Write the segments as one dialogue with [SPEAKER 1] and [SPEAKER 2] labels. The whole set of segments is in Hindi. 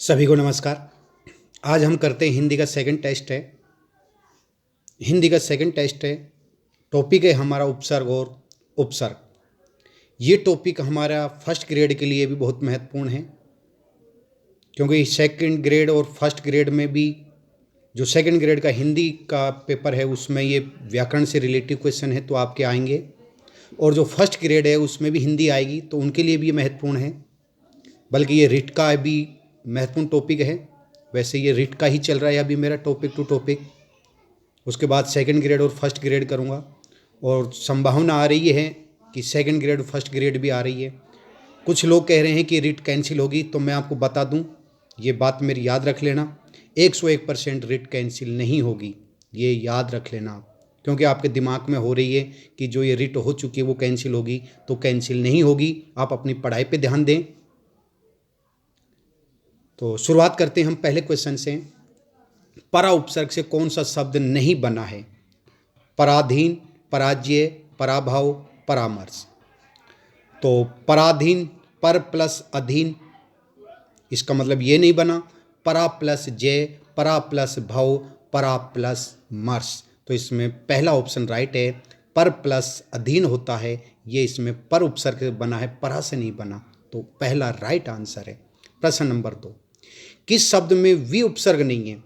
[SPEAKER 1] सभी को नमस्कार। आज हम करते हैं हिंदी का सेकंड टेस्ट है। हिंदी का सेकंड टेस्ट है। टॉपिक है हमारा उपसर्ग और उपसर्ग। ये टॉपिक हमारा फर्स्ट ग्रेड के लिए भी बहुत महत्वपूर्ण है, क्योंकि सेकंड ग्रेड और फर्स्ट ग्रेड में भी जो सेकंड ग्रेड का हिंदी का पेपर है उसमें ये व्याकरण से रिलेटिव क्वेश्चन है तो आपके आएंगे, और जो फर्स्ट ग्रेड है उसमें भी हिंदी आएगी तो उनके लिए भी ये महत्वपूर्ण है। बल्कि ये रिट का भी महत्वपूर्ण टॉपिक है। वैसे ये रिट का ही चल रहा है अभी मेरा टॉपिक टू टॉपिक। उसके बाद सेकंड ग्रेड और फर्स्ट ग्रेड करूँगा, और संभावना आ रही है कि सेकंड ग्रेड और फर्स्ट ग्रेड भी आ रही है। कुछ लोग कह रहे हैं कि रिट कैंसिल होगी, तो मैं आपको बता दूं, ये बात मेरी याद रख लेना, 101% रिट कैंसिल नहीं होगी। ये याद रख लेना आप, क्योंकि आपके दिमाग में हो रही है कि जो ये रिट हो चुकी है वो कैंसिल होगी, तो कैंसिल नहीं होगी। आप अपनी पढ़ाई पे ध्यान दें। तो शुरुआत करते हैं हम पहले क्वेश्चन से। परा उपसर्ग से कौन सा शब्द नहीं बना है? पराधीन, पराज्य, पराभव, परामर्श। तो पराधीन, पर प्लस अधीन, इसका मतलब ये नहीं बना। परा प्लस जय, परा प्लस भव, परा प्लस मर्श। तो इसमें पहला ऑप्शन राइट है। पर प्लस अधीन होता है, ये इसमें पर उपसर्ग से बना है, परा से नहीं बना। तो पहला राइट आंसर है। प्रश्न नंबर 2, किस शब्द में वि उपसर्ग नहीं है?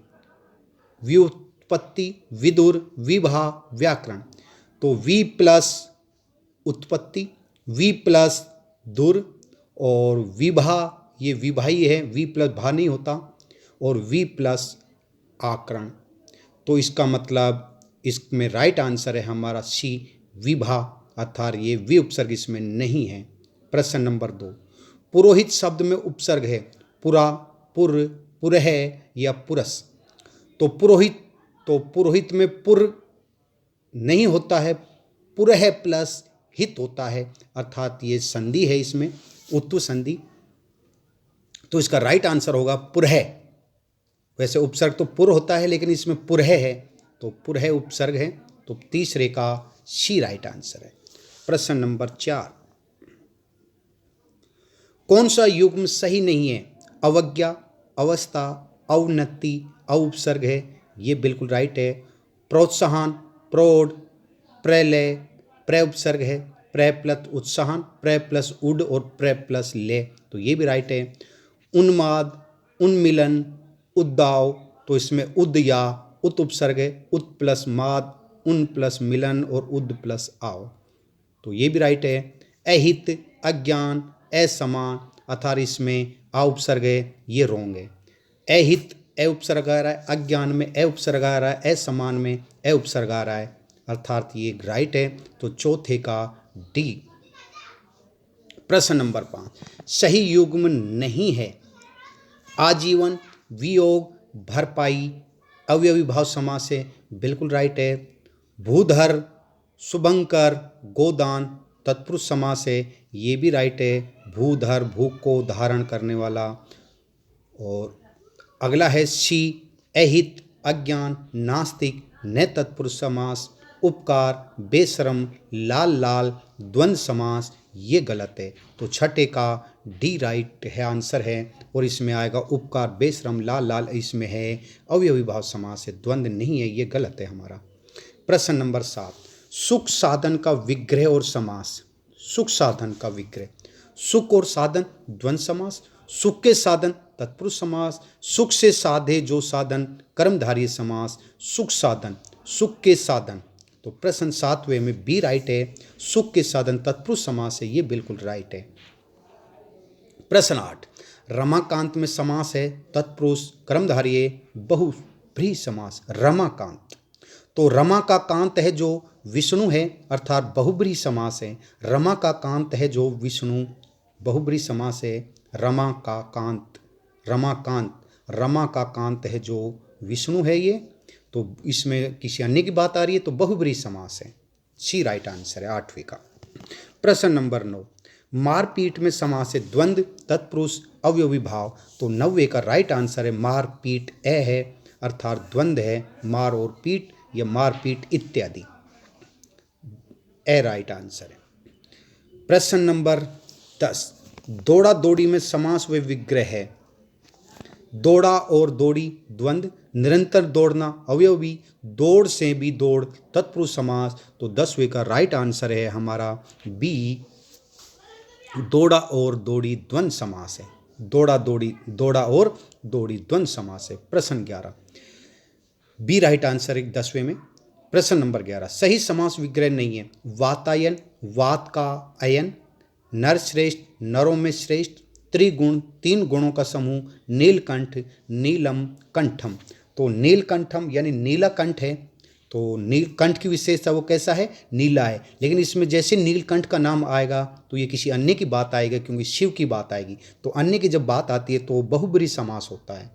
[SPEAKER 1] व्युत्पत्ति, विदुर, विभा, व्याकरण। तो वी प्लस उत्पत्ति, वी प्लस दुर, और विभा, ये विभा ही है, वी प्लस भा नहीं होता, और वी प्लस आकरण। तो इसका मतलब इसमें राइट आंसर है हमारा सी, विभा, अर्थात ये वि उपसर्ग इसमें नहीं है। प्रश्न नंबर 2, पुरोहित शब्द में उपसर्ग है पुरा, पुर, पुरह या पुरस। तो पुरोहित में पुर नहीं होता है, पुरह प्लस हित होता है, अर्थात ये संधि है इसमें, उत्तु संधि। तो इसका राइट आंसर होगा पुरह। वैसे उपसर्ग तो पुर होता है, लेकिन इसमें पुरह है, तो पुरह उपसर्ग है। तो तीसरे का सी राइट आंसर है। प्रश्न नंबर 4, कौन सा युग्म सही नहीं है? अवज्ञा, अवस्था, अवनति, अउपसर्ग है। ये बिल्कुल राइट है। प्रोत्साहन, प्रौढ़, प्रलय, प्र उपसर्ग है। प्र प्लस उत्साहन, प्र प्लस उड, और प्र प्लस ले, तो ये भी राइट है। उन्माद, उन्मिलन, उद्दाव, तो इसमें उद या उत उपसर्ग है। उत प्लस माद, उन प्लस मिलन, और उद प्लस आव, तो ये भी राइट है। अहित, अज्ञान, असमान, अर्थात इसमें आ उपसर्ग है, ये रोंग है। अहित अ उपसर्ग आ रहा है, अज्ञान में अ उपसर्ग आ रहा है, असमान में अ उपसर्ग आ रहा है, अर्थात ये राइट है। तो चौथे का डी। प्रश्न नंबर 5, सही युग्म नहीं है? आजीवन, वियोग, भरपाई, अवयवी भाव समास है, बिल्कुल राइट है। भूधर, शुभंकर, गोदान, तत्पुरुष समास है, ये भी राइट है। भूधर, भूख को धारण करने वाला। और अगला है सी, अहित, अज्ञान, नास्तिक, न तत्पुरुष समास, उपकार, बेशरम, लाल लाल, द्वंद्व समास, ये गलत है। तो छठे का डी राइट है आंसर है, और इसमें आएगा उपकार, बेशरम, लाल लाल, इसमें है अवयवी भाव समास है, द्वंद्व नहीं है, ये गलत है हमारा। प्रश्न नंबर 7, सुख साधन का विग्रह और समास। सुख साधन का विग्रह, सुख और साधन द्वंद्व समास, सुख के साधन तत्पुरुष समास, सुख से साधे जो साधन कर्मधारय समास, सुख साधन, सुख के साधन। तो प्रश्न 7वें में बी राइट है, सुख के साधन तत्पुरुष समास है, ये बिल्कुल राइट है। प्रश्न 8, रमाकांत में समास है तत्पुरुष, कर्मधारय, बहुब्रीहि समास। रमाकांत, तो रमा का कांत है जो विष्णु है, अर्थात बहुब्रीहि समास है। रमा का कांत है जो विष्णु, बहुब्रीहि समास है। रमा का कांत, रमाकांत, रमा का कांत है जो विष्णु है, ये तो इसमें किसी अन्य की बात आ रही है, तो बहुब्रीहि समास है। सी राइट आंसर है 8वीं का। प्रश्न नंबर 9, मारपीट में समास है द्वंद्व, तत्पुरुष, अवयवी भाव। तो 9वें का राइट आंसर है मारपीट है, अर्थात द्वंद्व है, मार और पीट या मारपीट इत्यादि, ए राइट आंसर है। प्रश्न नंबर 10, दौड़ा दौड़ी में समास व विग्रह है। दौड़ा और दौड़ी द्वंद्व, निरंतर दौड़ना अवयवी, दौड़ से भी दौड़ तत्पुरुष समास। तो 10वें का राइट आंसर है हमारा बी, दौड़ा और दौड़ी द्वंद्व समास है। दौड़ा और दौड़ी द्वंद्व समास है। प्रश्न 11 बी राइट आंसर है 10वें में। प्रश्न नंबर 11 सही समास विग्रह नहीं है। वातायन, वात का अयन, नर श्रेष्ठ, नरों में श्रेष्ठ, त्रिगुण, 3 गुणों का समूह, नीलकंठ, नीलम, कंठम। तो नीलकंठम यानी नीला कंठ है। तो नीलकंठ की विशेषता वो कैसा है, नीला है। लेकिन इसमें जैसे नीलकंठ का नाम आएगा तो ये किसी अन्य की बात आएगी, क्योंकि शिव की बात आएगी। तो अन्य की जब बात आती है तो बहुब्रीहि समास होता है,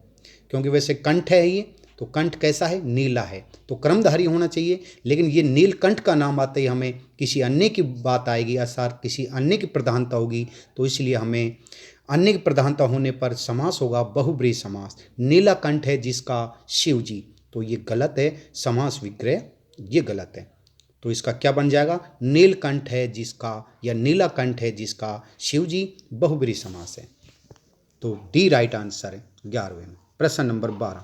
[SPEAKER 1] क्योंकि वैसे कंठ है ये, तो कंठ कैसा है, नीला है, तो क्रमधारी होना चाहिए। लेकिन ये नीलकंठ का नाम आते ही हमें किसी अन्य की बात आएगी, अर्थात किसी अन्य की प्रधानता होगी। तो इसलिए हमें अन्य की प्रधानता होने पर समास होगा बहुब्रीहि समास। नीला कंठ है जिसका शिव जी, तो ये गलत है, समास विग्रह ये गलत है। तो इसका क्या बन जाएगा, नीलकंठ है जिसका या नीला कंठ है जिसका शिव जी, बहुब्रीहि समास है। तो डी राइट आंसर है 11वें में। प्रश्न नंबर 12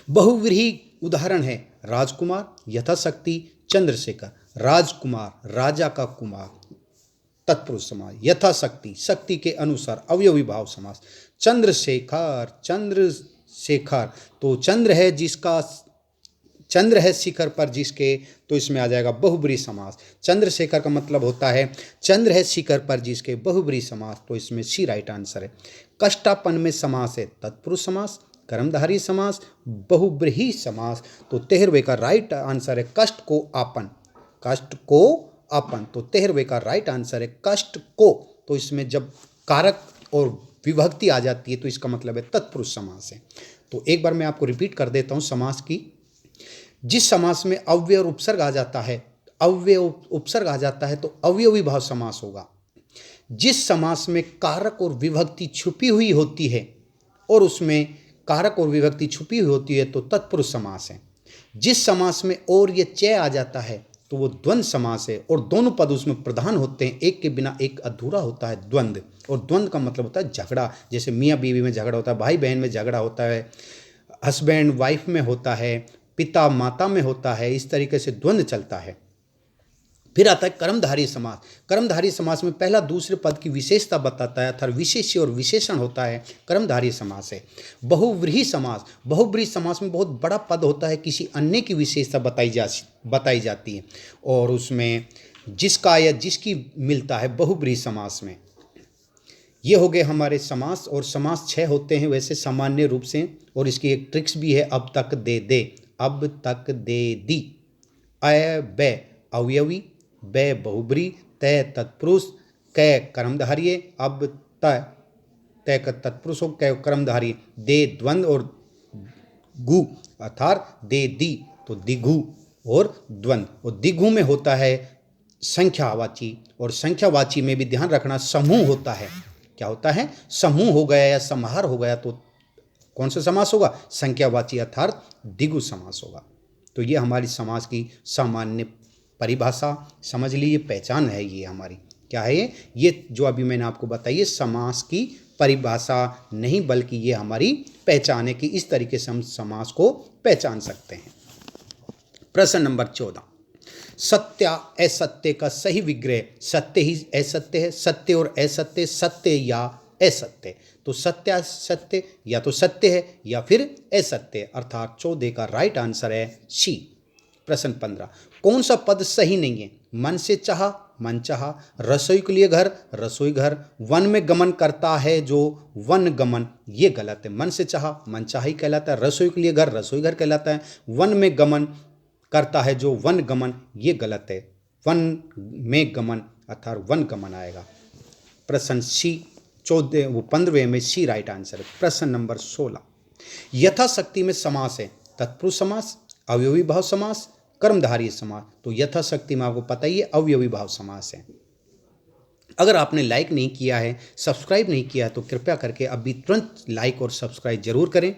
[SPEAKER 1] बहुव्रीहि उदाहरण है राजकुमार, यथाशक्ति, चंद्रशेखर। राजकुमार राजा का कुमार तत्पुरुष समास, यथाशक्ति शक्ति के अनुसार अवयवी भाव समास। चंद्रशेखर तो चंद्र है जिसका, चंद्र है शिखर पर जिसके, तो इसमें आ जाएगा बहुब्रीहि समास। चंद्रशेखर का मतलब होता है चंद्र है शिखर पर जिसके, बहुब्रीहि समास। तो इसमें सी राइट आंसर है। कष्टापन में समास है तत्पुरुष समास, कर्मधारय समास, बहुब्रीहि समास। तो 13वें का राइट आंसर है कष्ट को आपन, कष्ट को अपन। तो 13वें का राइट आंसर है कष्ट को। तो इसमें जब कारक और विभक्ति आ जाती है तो इसका मतलब है तत्पुरुष समास है। तो एक बार मैं आपको रिपीट कर देता हूँ समास की। जिस समास में अव्यय और उपसर्ग आ जाता है, अव्यय उपसर्ग आ जाता है तो अवयवी भाव समास होगा। जिस समास में कारक और विभक्ति छुपी हुई होती है और उसमें कारक और विभक्ति छुपी हुई होती है तो तत्पुरुष समास है। जिस समास में और ये च आ जाता है तो वो द्वंद्व समास है और दोनों पद उसमें प्रधान होते हैं, एक के बिना एक अधूरा होता है द्वंद्व। और द्वंद्व का मतलब होता है झगड़ा, जैसे मियाँ बीवी में झगड़ा होता है, भाई बहन में झगड़ा होता है, हस्बैंड वाइफ में होता है, पिता माता में होता है, इस तरीके से द्वंद्व चलता है। फिर आता है कर्मधारय समास। कर्मधारय समास में पहला दूसरे पद की विशेषता बताता है, अर्थात विशेष्य और विशेषण होता है, कर्मधारय समास है। बहुव्रीहि समास, बहुव्रीहि समास में बहुत बड़ा पद होता है, किसी अन्य की विशेषता बताई जाती है और उसमें जिसका या जिसकी मिलता है बहुव्रीहि समास में। ये हो गए हमारे समास। और समास 6 होते हैं वैसे सामान्य रूप से, और इसकी एक ट्रिक्स भी है, अब तक दे दे, अब तक दे दी, अय बै अवयवी, बै बहुब्रीहि, तय तत्पुरुष, कै कर्मधारय, अब तय तत्पुरुष हो, कै कर्मधारय, दे द्वंद्व और गु अर्थात दे दी, तो दिघु और द्वंद्व। और दिघु में होता है संख्यावाची, और संख्यावाची में भी ध्यान रखना समूह होता है। क्या होता है, समूह हो गया या समाहार हो गया तो कौन सा समास होगा, संख्यावाची अर्थात दिघु समास होगा। तो ये हमारी समास की सामान्य परिभाषा समझ लीजिए, पहचान है ये हमारी। क्या है ये जो अभी मैंने आपको बताई, समास की परिभाषा नहीं बल्कि ये हमारी पहचान है कि इस तरीके से हम समास को पहचान सकते हैं। प्रश्न नंबर 14 सत्य असत्य का सही विग्रह। सत्य ही असत्य है, सत्य और असत्य, सत्य या असत्य। तो सत्य असत्य या तो सत्य है या फिर असत्य, अर्थात 14 का राइट आंसर है सी। प्रश्न 15 कौन सा पद सही नहीं है। मन से चाहा, मन चाहा, रसोई के लिए घर, रसोई घर, वन में गमन करता है जो, वन गमन, ये गलत है। मन से चाहा मन चाहा ही कहलाता है, रसोई के लिए घर रसोई घर कहलाता है, वन में गमन करता है जो वन गमन, ये गलत है। वन में गमन अर्थात वन गमन आएगा। प्रश्न सी 15वें में सी राइट आंसर है। प्रश्न नंबर 16 यथाशक्ति में समास है तत्पुरुष समास, अवयवी भाव समास, कर्मधारय समास। तो यथाशक्ति में आपको पता ही है अवयवी भाव समास है। अगर आपने लाइक नहीं किया है, सब्सक्राइब नहीं किया है तो कृपया करके अभी तुरंत लाइक और सब्सक्राइब जरूर करें,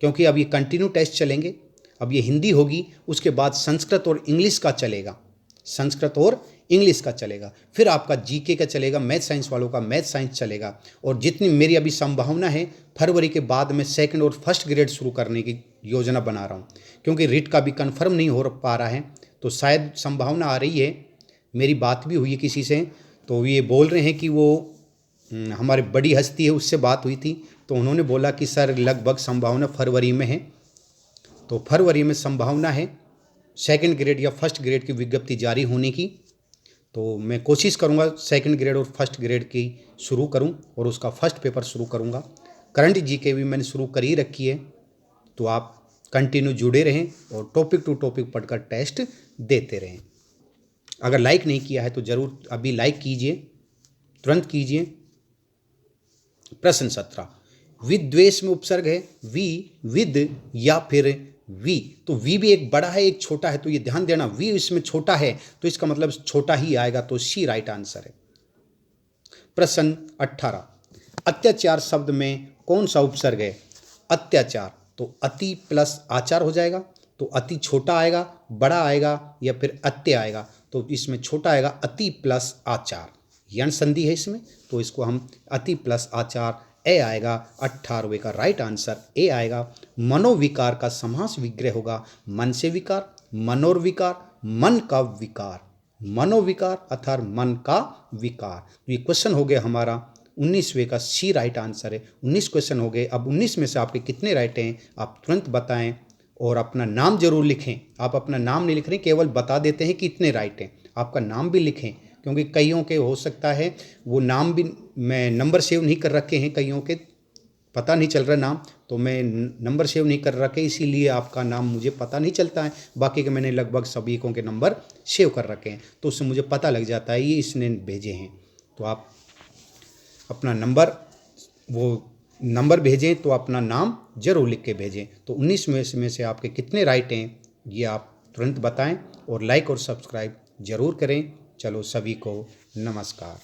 [SPEAKER 1] क्योंकि अब ये कंटिन्यू टेस्ट चलेंगे। अब ये हिंदी होगी, उसके बाद संस्कृत और इंग्लिश का चलेगा, संस्कृत और इंग्लिश का चलेगा, फिर आपका जीके का चलेगा, मैथ साइंस वालों का मैथ साइंस चलेगा। और जितनी मेरी अभी संभावना है, फरवरी के बाद मैं सेकंड और फर्स्ट ग्रेड शुरू करने की योजना बना रहा हूँ, क्योंकि रीट का भी कंफर्म नहीं हो पा रहा है। तो शायद संभावना आ रही है, मेरी बात भी हुई है किसी से, तो ये बोल रहे हैं कि वो हमारे बड़ी हस्ती है, उससे बात हुई थी, तो उन्होंने बोला कि सर लगभग संभावना फरवरी में है। तो फरवरी में संभावना है सेकंड ग्रेड या फर्स्ट ग्रेड की विज्ञप्ति जारी होने की। तो मैं कोशिश करूंगा सेकंड ग्रेड और फर्स्ट ग्रेड की शुरू करूं और उसका फर्स्ट पेपर शुरू करूंगा। करंट जीके भी मैंने शुरू कर ही रखी है, तो आप कंटिन्यू जुड़े रहें और टॉपिक टू टॉपिक पढ़कर टेस्ट देते रहें। अगर लाइक नहीं किया है तो ज़रूर अभी लाइक कीजिए, तुरंत कीजिए। प्रश्न 17, विद्वेष में उपसर्ग है वी, विद या फिर वी। तो वी भी एक बड़ा है एक छोटा है, तो ये ध्यान देना, वी इसमें छोटा है तो इसका मतलब छोटा ही आएगा, तो सी राइट आंसर है। प्रश्न 18, अत्याचार शब्द में कौन सा उपसर्ग है? अत्याचार, तो अति प्लस आचार हो जाएगा, तो अति छोटा आएगा, बड़ा आएगा या फिर अत्य आएगा? तो इसमें छोटा आएगा, अति प्लस आचार, यण संधि है इसमें, तो इसको हम अति प्लस आचार, ए आएगा 18वें का राइट आंसर ए आएगा। मनोविकार का समास विग्रह होगा मन से विकार, मनोर्विकार, मन का विकार, मनोविकार अर्थात मन का विकार। तो ये क्वेश्चन हो गया हमारा 19वें का सी राइट आंसर है। 19 क्वेश्चन हो गए। अब 19 में से आपके कितने राइट हैं आप तुरंत बताएं और अपना नाम जरूर लिखें। आप अपना नाम नहीं लिख रहे, केवल बता देते हैं कि कितने राइट हैं, आपका नाम भी लिखें, क्योंकि कईयों के हो सकता है वो नाम भी मैं नंबर सेव नहीं कर रखे हैं, कईयों के पता नहीं चल रहा नाम, तो मैं नंबर सेव नहीं कर रखे, इसीलिए आपका नाम मुझे पता नहीं चलता है। बाकी के मैंने लगभग सभी को के नंबर सेव कर रखे हैं, तो उससे मुझे पता लग जाता है ये इसने भेजे हैं। तो आप अपना नंबर भेजें तो अपना नाम जरूर लिख के भेजें। तो 19 में से आपके कितने राइट हैं ये आप तुरंत बताएं और लाइक और सब्सक्राइब जरूर करें। चलो सभी को नमस्कार।